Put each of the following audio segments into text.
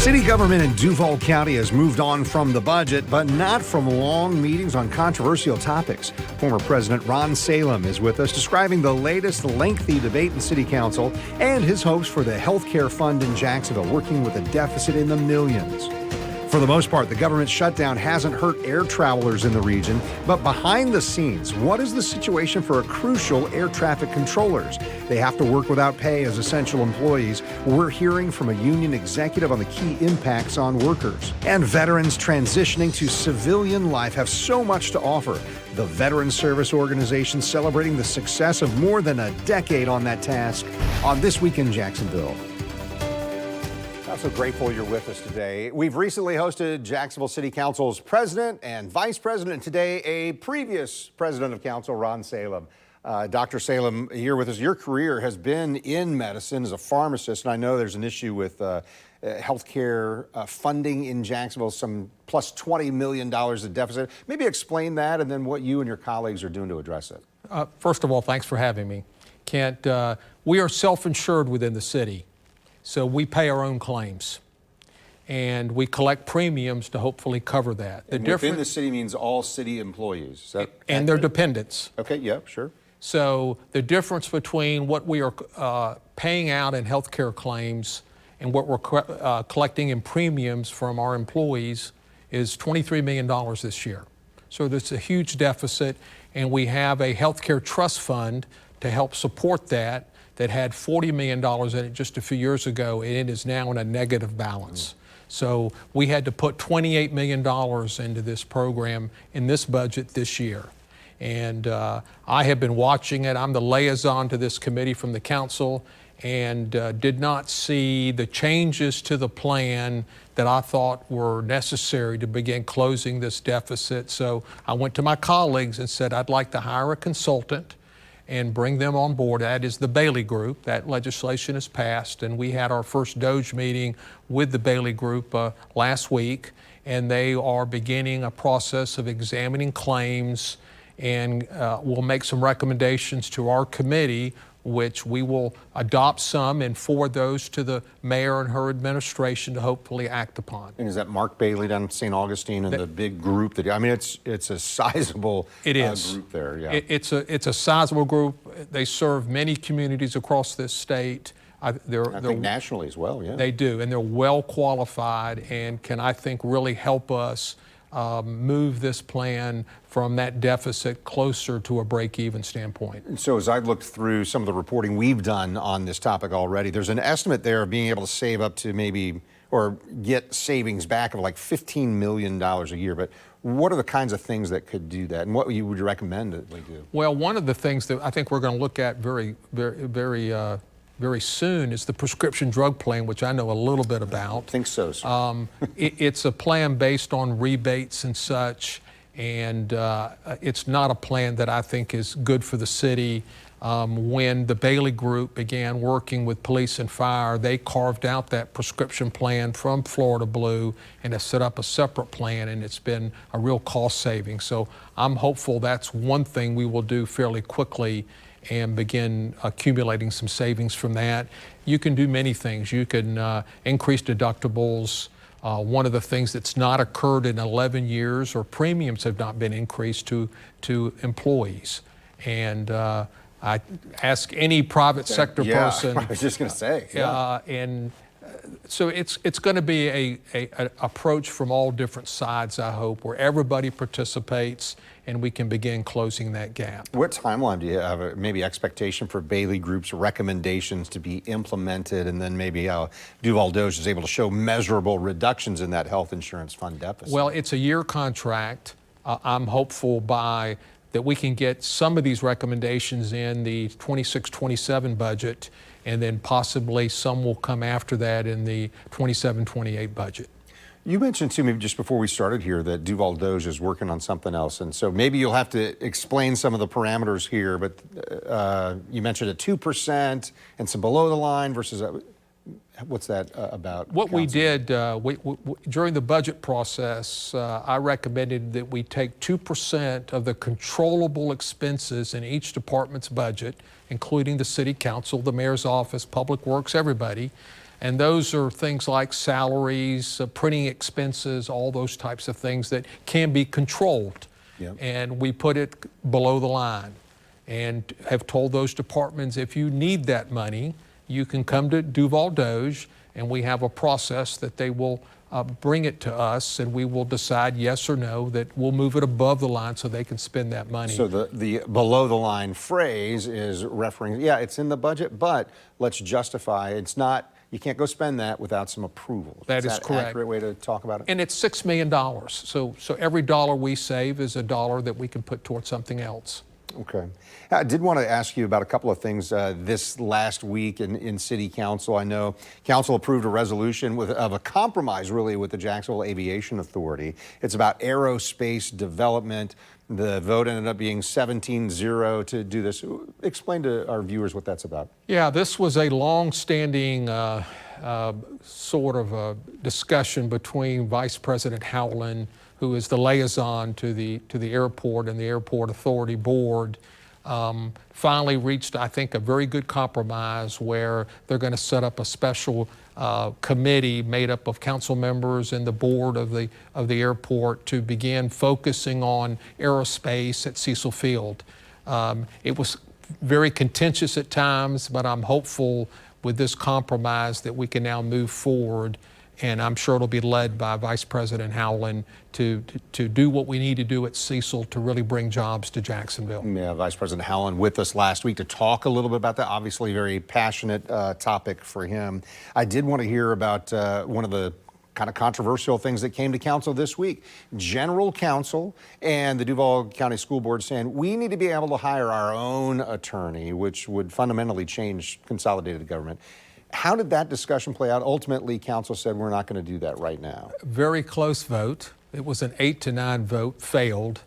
City government in Duval County has moved on from the budget, but not from long meetings on controversial topics. Former President Ron Salem is with us describing the latest lengthy debate in City Council and his hopes for the health care fund in Jacksonville, working with a deficit in the millions. For the most part, the government shutdown hasn't hurt air travelers in the region, but behind the scenes, what is the situation for crucial air traffic controllers? They have to work without pay as essential employees. We're hearing from a union executive on the key impacts on workers. And veterans transitioning to civilian life have so much to offer. The Veteran Service Organization celebrating the success of more than a decade on that task on This Week in Jacksonville. I'm so grateful you're with us today. We've recently hosted Jacksonville City Council's president and vice president, and today a previous president of council, Ron Salem. Dr. Salem, here with us. Your career has been in medicine as a pharmacist, and I know there's an issue with healthcare funding in Jacksonville, some plus $20 million of deficit. Maybe explain that and then what you and your colleagues are doing to address it. First of all, thanks for having me. Kent, we are self-insured within the city. So we pay our own claims, and we collect premiums to hopefully cover that. Within the city means all city employees. Is that and their dependents. Okay, yeah, sure. So the difference between what we are paying out in healthcare claims and what we're collecting in premiums from our employees is $23 million this year. So there's a huge deficit, and we have a healthcare trust fund to help support that had $40 million in it just a few years ago, and it is now in a negative balance. So we had to put $28 million into this program in this budget this year. And I have been watching it. I'm the liaison to this committee from the council, and did not see the changes to the plan that I thought were necessary to begin closing this deficit. So I went to my colleagues and said, I'd like to hire a consultant and bring them on board. That is the Bailey Group. That legislation is passed, and we had our first Doge meeting with the Bailey Group last week, and they are beginning a process of examining claims, and we'll make some recommendations to our committee, which we will adopt some and forward those to the mayor and her administration to hopefully act upon. And is that Mark Bailey down in St. Augustine and the big group that, I mean, it's a sizable group there, yeah. It's a sizable group. They serve many communities across this state. I think nationally as well, yeah. They do, and they're well qualified and can, I think, really help us move this plan from that deficit closer to a break-even standpoint. And so as I've looked through some of the reporting we've done on this topic already, there's an estimate there of being able to save up to maybe, or get savings back of like $15 million a year. But what are the kinds of things that could do that? And what would you recommend that we do? Well, one of the things that I think we're going to look at very soon is the prescription drug plan, which I know a little bit about. I think so, sir. It's a plan based on rebates and such, and it's not a plan that I think is good for the city. When the Bailey Group began working with police and fire, they carved out that prescription plan from Florida Blue and have set up a separate plan, and it's been a real cost saving. So I'm hopeful that's one thing we will do fairly quickly and begin accumulating some savings from that. You can do many things. You can increase deductibles. One of the things that's not occurred in 11 years, or premiums have not been increased to employees. And I ask any private sector person. I was just going to say. And so it's going to be a approach from all different sides, I hope, where everybody participates and we can begin closing that gap. What timeline do you have, maybe expectation for Bailey Group's recommendations to be implemented, and then maybe how Duval Doge is able to show measurable reductions in that health insurance fund deficit? Well, it's a year contract. I'm hopeful that we can get some of these recommendations in the 26-27 budget, and then possibly some will come after that in the 27-28 budget. You mentioned to me just before we started here that Duval Doge is working on something else, and so maybe you'll have to explain some of the parameters here, but you mentioned a 2% and some below the line versus what's that about? What we did during the budget process, I recommended that we take 2% of the controllable expenses in each department's budget, including the city council, the mayor's office, public works, everybody, And those are things like salaries, printing expenses, all those types of things that can be controlled. Yep. And we put it below the line and have told those departments, if you need that money, you can come to Duval Doge, and we have a process that they will bring it to us, and we will decide yes or no that we'll move it above the line so they can spend that money. So the below the line phrase is referring, yeah, it's in the budget, but let's justify it's not. You can't go spend that without some approval. That is correct. Accurate way to talk about it? And it's $6 million. So every dollar we save is a dollar that we can put towards something else. Okay. I did want to ask you about a couple of things this last week in City Council. I know Council approved a resolution of a compromise, really, with the Jacksonville Aviation Authority. It's about aerospace development. The vote ended up being 17-0 to do this. Explain to our viewers what that's about. Yeah, this was a long-standing sort of a discussion between Vice President Howland, who is the liaison to the airport, and the Airport Authority Board. Finally reached, I think, a very good compromise where they're going to set up a special committee made up of council members and the board of the airport to begin focusing on aerospace at Cecil Field. It was very contentious at times, but I'm hopeful with this compromise that we can now move forward. And I'm sure it'll be led by Vice President Howland to do what we need to do at Cecil to really bring jobs to Jacksonville. Yeah, Vice President Howland with us last week to talk a little bit about that. Obviously, very passionate topic for him. I did want to hear about one of the kind of controversial things that came to council this week. General Counsel and the Duval County School Board saying we need to be able to hire our own attorney, which would fundamentally change consolidated government. How did that discussion play out? Ultimately, council said we're not going to do that right now. Very close vote. It was an 8-9 vote, failed.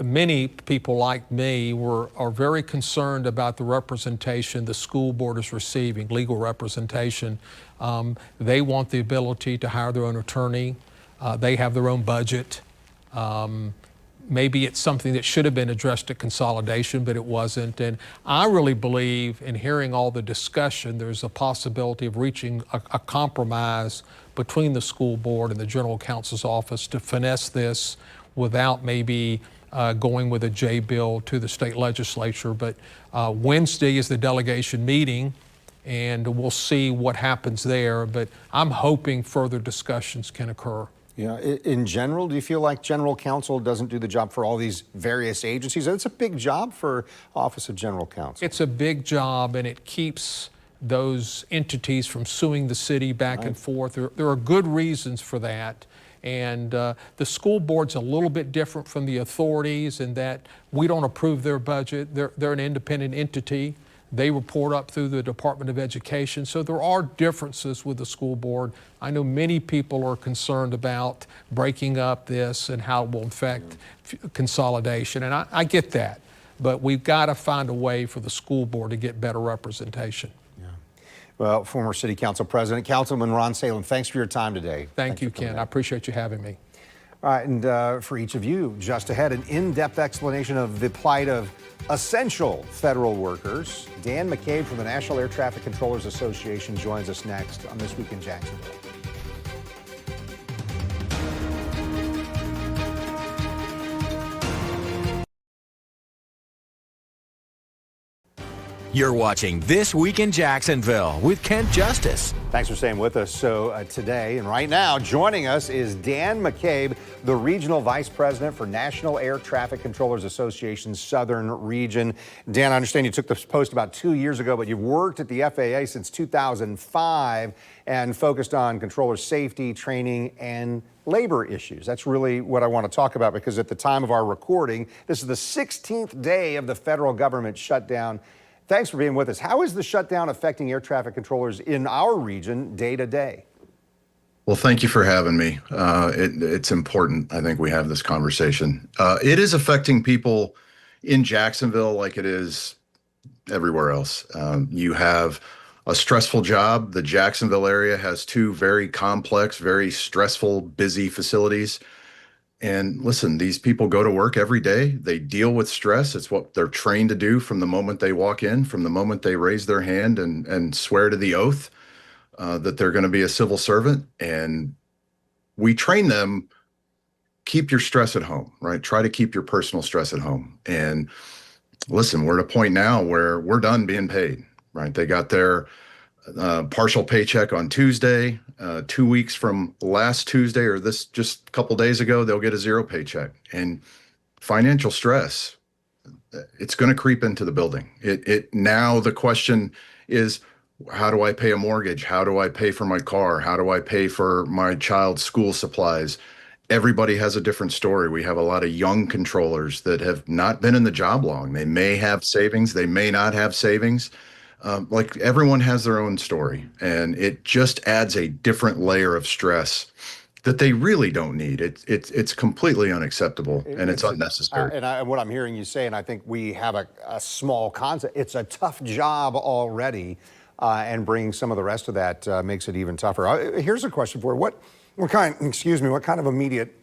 Many people like me are very concerned about the representation the school board is receiving, legal representation. They want the ability to hire their own attorney. They have their own budget. Maybe it's something that should have been addressed at consolidation, but it wasn't. And I really believe, in hearing all the discussion, there's a possibility of reaching a compromise between the school board and the general counsel's office to finesse this without maybe going with a J bill to the state legislature. But Wednesday is the delegation meeting, and we'll see what happens there. But I'm hoping further discussions can occur. Yeah, in general, do you feel like General Counsel doesn't do the job for all these various agencies? It's a big job for Office of General Counsel. It's a big job, and it keeps those entities from suing the city back and forth. There are good reasons for that. And the school board's a little bit different from the authorities in that we don't approve their budget. They're an independent entity. They report up through the Department of Education. So there are differences with the school board. I know many people are concerned about breaking up this and how it will affect consolidation. And I get that. But we've got to find a way for the school board to get better representation. Yeah. Well, former City Council President, Councilman Ron Salem, thanks for your time today. Thank you, Ken. I appreciate you having me. All right, and for each of you, just ahead, an in-depth explanation of the plight of essential federal workers. Dan McCabe from the National Air Traffic Controllers Association joins us next on This Week in Jacksonville. You're watching This Week in Jacksonville with Kent Justice. Thanks for staying with us. So today and right now, joining us is Dan McCabe, the Regional Vice President for National Air Traffic Controllers Association's Southern Region. Dan, I understand you took this post about 2 years ago, but you've worked at the FAA since 2005 and focused on controller safety, training, and labor issues. That's really what I want to talk about, because at the time of our recording, this is the 16th day of the federal government shutdown. Thanks for being with us. How is the shutdown affecting air traffic controllers in our region day to day? Well, thank you for having me. It's important, I think, we have this conversation. It is affecting people in Jacksonville like it is everywhere else. You have a stressful job. The Jacksonville area has two very complex, very stressful, busy facilities. And listen, these people go to work every day. They deal with stress. It's what they're trained to do from the moment they walk in, from the moment they raise their hand and swear to the oath that they're going to be a civil servant. And we train them, keep your stress at home, right? Try to keep your personal stress at home. And listen, we're at a point now where we're done being paid, right? They got their partial paycheck on Tuesday. 2 weeks from last Tuesday, or this just a couple days ago, they'll get a zero paycheck. And financial stress, it's going to creep into the building. It now the question is, how do I pay a mortgage? How do I pay for my car? How do I pay for my child's school supplies? Everybody has a different story. We have a lot of young controllers that have not been in the job long. They may have savings, they may not have savings. Like everyone has their own story, and it just adds a different layer of stress that they really don't need. It's completely unacceptable, and it's unnecessary. And what I'm hearing you say, and I think we have a small concept, it's a tough job already, and bringing some of the rest of that makes it even tougher. Here's a question for you. What kind of immediate,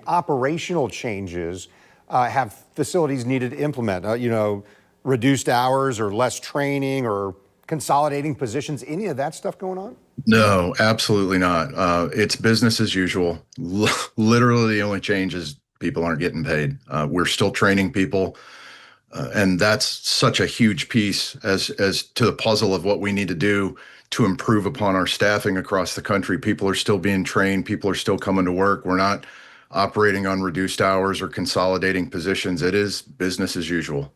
operational changes have facilities needed to implement? Reduced hours or less training or consolidating positions, any of that stuff going on? No, absolutely not. It's business as usual. Literally the only change is people aren't getting paid. We're still training people. And that's such a huge piece as to the puzzle of what we need to do to improve upon our staffing across the country. People are still being trained. People are still coming to work. We're not operating on reduced hours or consolidating positions. It is business as usual.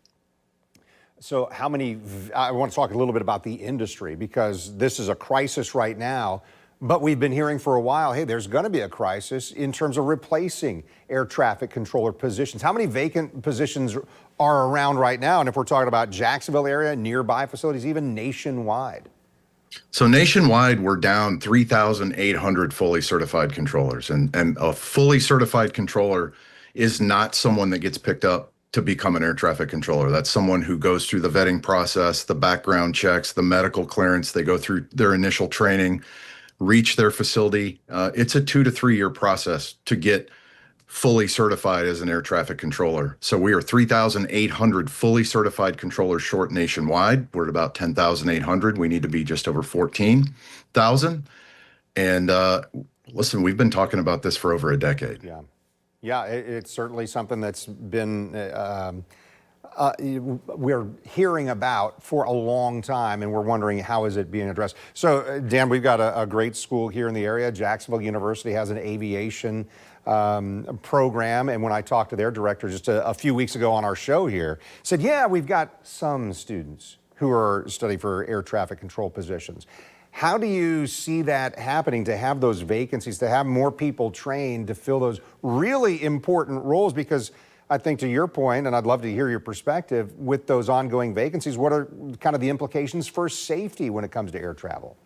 So I want to talk a little bit about the industry, because this is a crisis right now, but we've been hearing for a while, hey, there's going to be a crisis in terms of replacing air traffic controller positions. How many vacant positions are around right now? And if we're talking about Jacksonville area, nearby facilities, even nationwide? So nationwide, we're down 3,800 fully certified controllers, and a fully certified controller is not someone that gets picked up to become an air traffic controller. That's someone who goes through the vetting process, the background checks, the medical clearance. They go through their initial training, reach their facility. It's a 2 to 3 year process to get fully certified as an air traffic controller. So we are 3,800 fully certified controllers short nationwide. We're at about 10,800. We need to be just over 14,000. And listen, we've been talking about this for over a decade. Yeah. Yeah, it's certainly something that's been, we're hearing about for a long time, and we're wondering how is it being addressed. So, Dan, we've got a great school here in the area. Jacksonville University has an aviation program, and when I talked to their director just a few weeks ago on our show here, said, yeah, we've got some students who are studying for air traffic control positions. How do you see that happening, to have those vacancies, to have more people trained to fill those really important roles? Because I think, to your point, and I'd love to hear your perspective, with those ongoing vacancies, what are kind of the implications for safety when it comes to air travel?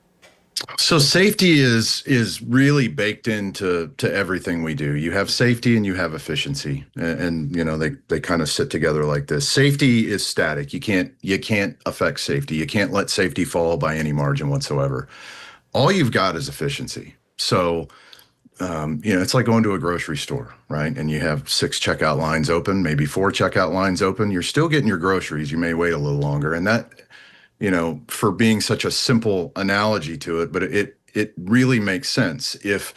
So safety is really baked into everything we do. You have safety and you have efficiency, and they kind of sit together like this. Safety is static. You can't affect safety. You can't let safety fall by any margin whatsoever. All you've got is efficiency. So it's like going to a grocery store, right? And you have 6 checkout lines open, maybe 4 checkout lines open. You're still getting your groceries. You may wait a little longer, and that, for being such a simple analogy to it, but it really makes sense. If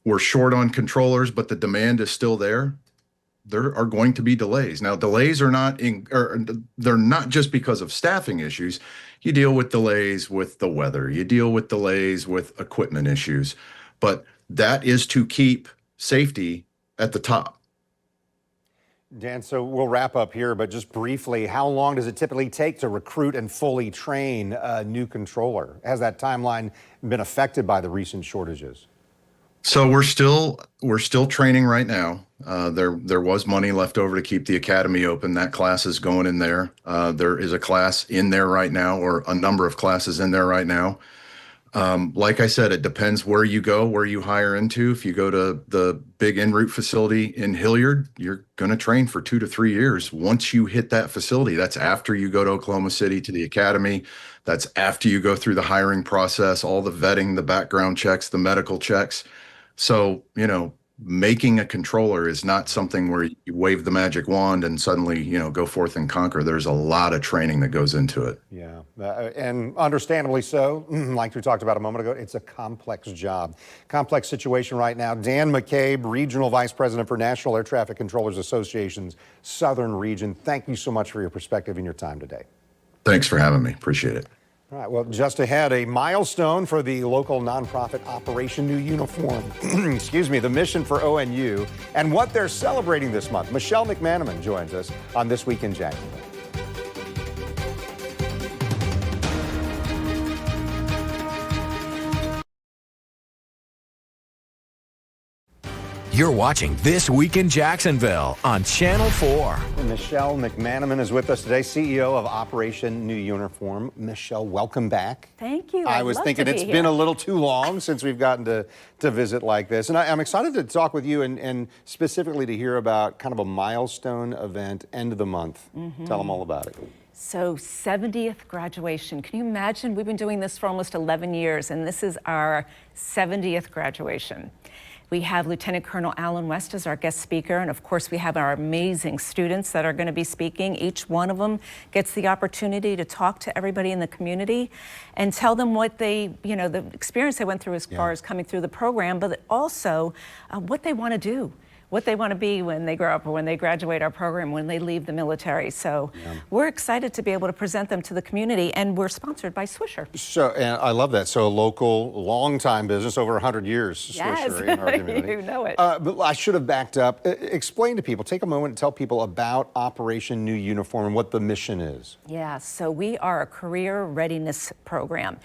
we're short on controllers, but the demand is still there are going to be delays. Now, delays are they're not just because of staffing issues. You deal with delays with the weather. You deal with delays with equipment issues, but that is to keep safety at the top. Dan, so we'll wrap up here, but just briefly, how long does it typically take to recruit and fully train a new controller? Has that timeline been affected by the recent shortages? So we're still training right now. There was money left over to keep the academy open. That class is going in there. There is a class in there right now, or a number of classes in there right now. Like I said, it depends where you go, where you hire into. If you go to the big en route facility in Hilliard, you're going to train for 2 to 3 years. Once you hit that facility, that's after you go to Oklahoma City to the academy. That's after you go through the hiring process, all the vetting, the background checks, the medical checks. So, making a controller is not something where you wave the magic wand and suddenly, go forth and conquer. There's a lot of training that goes into it. Yeah, and understandably so. Like we talked about a moment ago, it's a complex job. Complex situation right now. Dan McCabe, Regional Vice President for National Air Traffic Controllers Association's Southern Region. Thank you so much for your perspective and your time today. Thanks for having me. Appreciate it. All right, well, just ahead, a milestone for the local nonprofit Operation New Uniform. Excuse me, the mission for ONU and what they're celebrating this month. Michelle McManaman joins us on This Week in Jacksonville. You're watching This Week in Jacksonville on Channel 4. And Michelle McManaman is with us today, CEO of Operation New Uniform. Michelle, welcome back. Thank you. I was thinking it's been a little too long since we've gotten to visit like this. And I'm excited to talk with you and specifically to hear about kind of a milestone event, end of the month. Tell them all about it. So 70th graduation. Can you imagine? We've been doing this for almost 11 years, and this is our 70th graduation. We have Lieutenant Colonel Alan West as our guest speaker, and of course we have our amazing students that are going to be speaking. Each one of them gets the opportunity to talk to everybody in the community and tell them what they, the experience they went through as far as coming through the program, but also what they want to do, what they want to be when they grow up or when they graduate our program, when they leave the military. So we're excited to be able to present them to the community, and we're sponsored by Swisher. So, and I love that. So a local, long-time business, over 100 years, Swisher in our community. You know it. But I should have backed up. Explain to people, take a moment and tell people about Operation New Uniform and what the mission is. Yeah, so we are a career readiness program.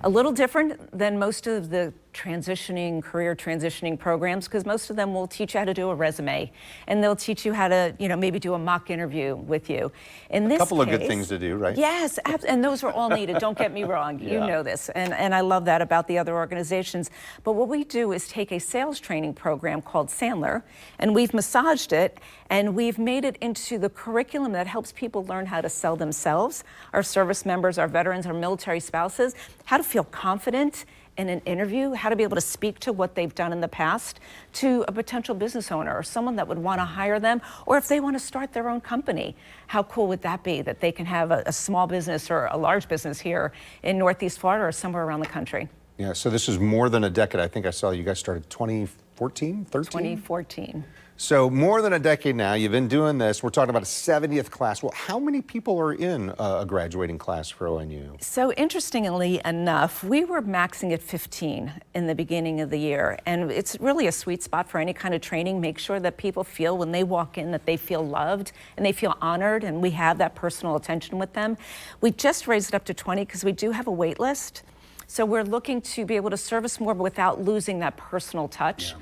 A little different than most of the career transitioning programs, because most of them will teach you how to do a resume, and they'll teach you how to, maybe do a mock interview with you. In this A couple of good case, things to do, right? Yes, and those are all needed. Don't get me wrong. You know this, and I love that about the other organizations. But what we do is take a sales training program called Sandler, and we've massaged it, and we've made it into the curriculum that helps people learn how to sell themselves, our service members, our veterans, our military spouses, how to feel confident in an interview, how to be able to speak to what they've done in the past to a potential business owner or someone that would want to hire them, or if they want to start their own company. How cool would that be, that they can have a small business or a large business here in Northeast Florida or somewhere around the country? Yeah, so this is more than a decade. I think I saw you guys started 2014, 13? 2014. So more than a decade now, you've been doing this. We're talking about a 70th class. Well, how many people are in a graduating class for ONU? So interestingly enough, we were maxing at 15 in the beginning of the year. And it's really a sweet spot for any kind of training. Make sure that people feel when they walk in that they feel loved and they feel honored, and we have that personal attention with them. We just raised it up to 20 because we do have a wait list. So we're looking to be able to service more but without losing that personal touch.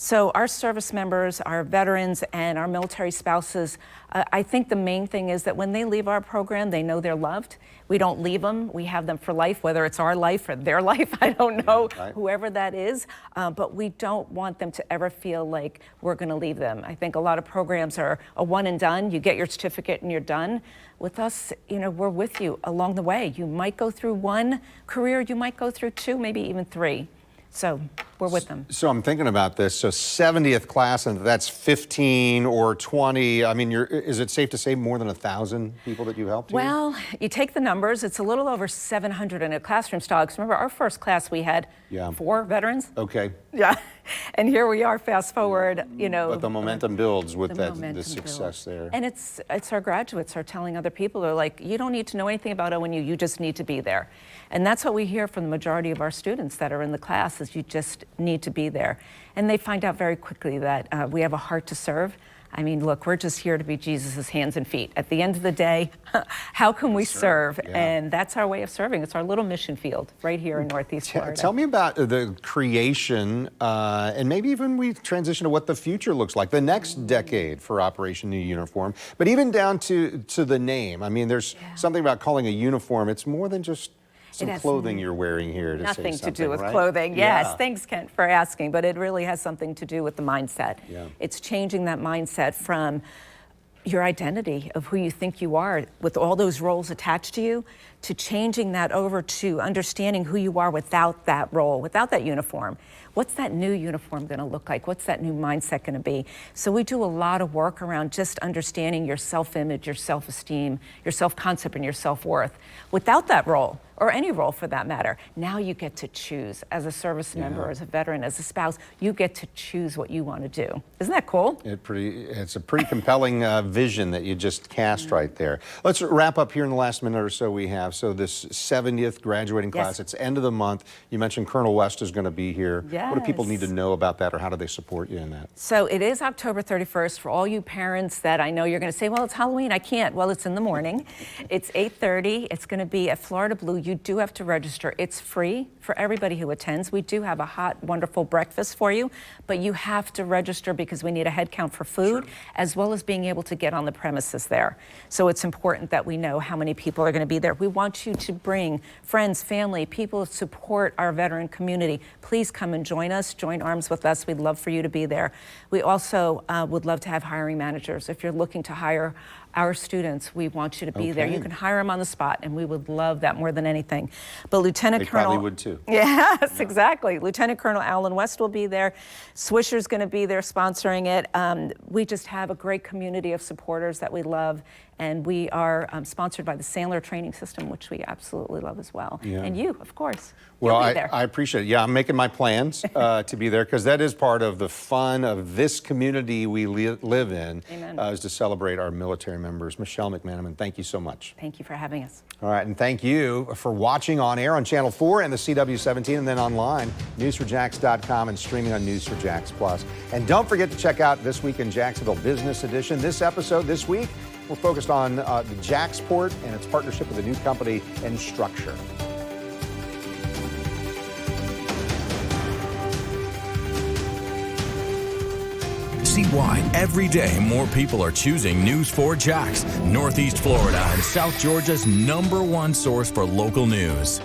So our service members, our veterans, and our military spouses, I think the main thing is that when they leave our program, they know they're loved. We don't leave them. We have them for life, whether it's our life or their life. I don't know, whoever that is. But we don't want them to ever feel like we're going to leave them. I think a lot of programs are a one and done. You get your certificate and you're done. With us, we're with you along the way. You might go through one career, you might go through two, maybe even three. So we're with them. So I'm thinking about this. So 70th class, and that's 15 or 20. I mean, is it safe to say more than 1,000 people that you helped? Well, you take the numbers. It's a little over 700 in a classroom style. Because remember, our first class we had 4 veterans. Okay. Yeah, and here we are. Fast forward, But the momentum builds with the builds. success there. And it's our graduates are telling other people, they're like, you don't need to know anything about ONU. You just need to be there. And that's what we hear from the majority of our students that are in the class, is you just need to be there. And they find out very quickly that we have a heart to serve. I mean, look, we're just here to be Jesus's hands and feet. At the end of the day, how can we serve? And that's our way of serving. It's our little mission field right here in Northeast Florida. Tell me about the creation, and maybe even we transition to what the future looks like, the next decade for Operation New Uniform, but even down to the name. I mean, there's something about calling a uniform. It's more than just some clothing you're wearing here to nothing say something, to do with right? clothing. Yes, thanks, Kent, for asking, but it really has something to do with the mindset. It's changing that mindset from your identity of who you think you are with all those roles attached to you to changing that over to understanding who you are without that role, without that uniform. What's that new uniform going to look like? What's that new mindset going to be? So we do a lot of work around just understanding your self-image, your self-esteem, your self-concept, and your self-worth. Without that role, or any role for that matter, now you get to choose. As a service member, as a veteran, as a spouse, you get to choose what you want to do. Isn't that cool? It's a pretty compelling vision that you just cast right there. Let's wrap up here in the last minute or so we have. So this 70th graduating class, it's end of the month. You mentioned Colonel West is going to be here. Yes. What do people need to know about that, or how do they support you in that? So it is October 31st. For all you parents that I know you're going to say, well, it's Halloween, I can't. Well, it's in the morning. It's 8:30. It's going to be at Florida Blue. You do have to register. It's free for everybody who attends. We do have a hot, wonderful breakfast for you, but you have to register because we need a head count for food, as well as being able to get on the premises there. So it's important that we know how many people are going to be there. We want you to bring friends, family, people who support our veteran community. Please come and join us, join arms with us. We'd love for you to be there. We also would love to have hiring managers. If you're looking to hire our students, we want you to be there. You can hire them on the spot, and we would love that more than anything. But Lieutenant Colonel... They probably would too. Yes, exactly. Lieutenant Colonel Alan West will be there. Swisher's going to be there sponsoring it. We just have a great community of supporters that we love, and we are sponsored by the Sandler Training System, which we absolutely love as well. And you, of course. Well, You'll be there. I appreciate it. Yeah, I'm making my plans to be there, because that is part of the fun of this community we live in, is to celebrate our military members. Michelle McManaman, thank you so much. Thank you for having us. All right, and thank you for watching on air on Channel 4 and the CW17, and then online, news4jax.com, and streaming on News4Jax Plus. And don't forget to check out This Week in Jacksonville Business Edition. This episode this week, we're focused on the Jacksport and its partnership with a new company, Instructure. See why every day more people are choosing News4JAX, Northeast Florida and South Georgia's #1 source for local news.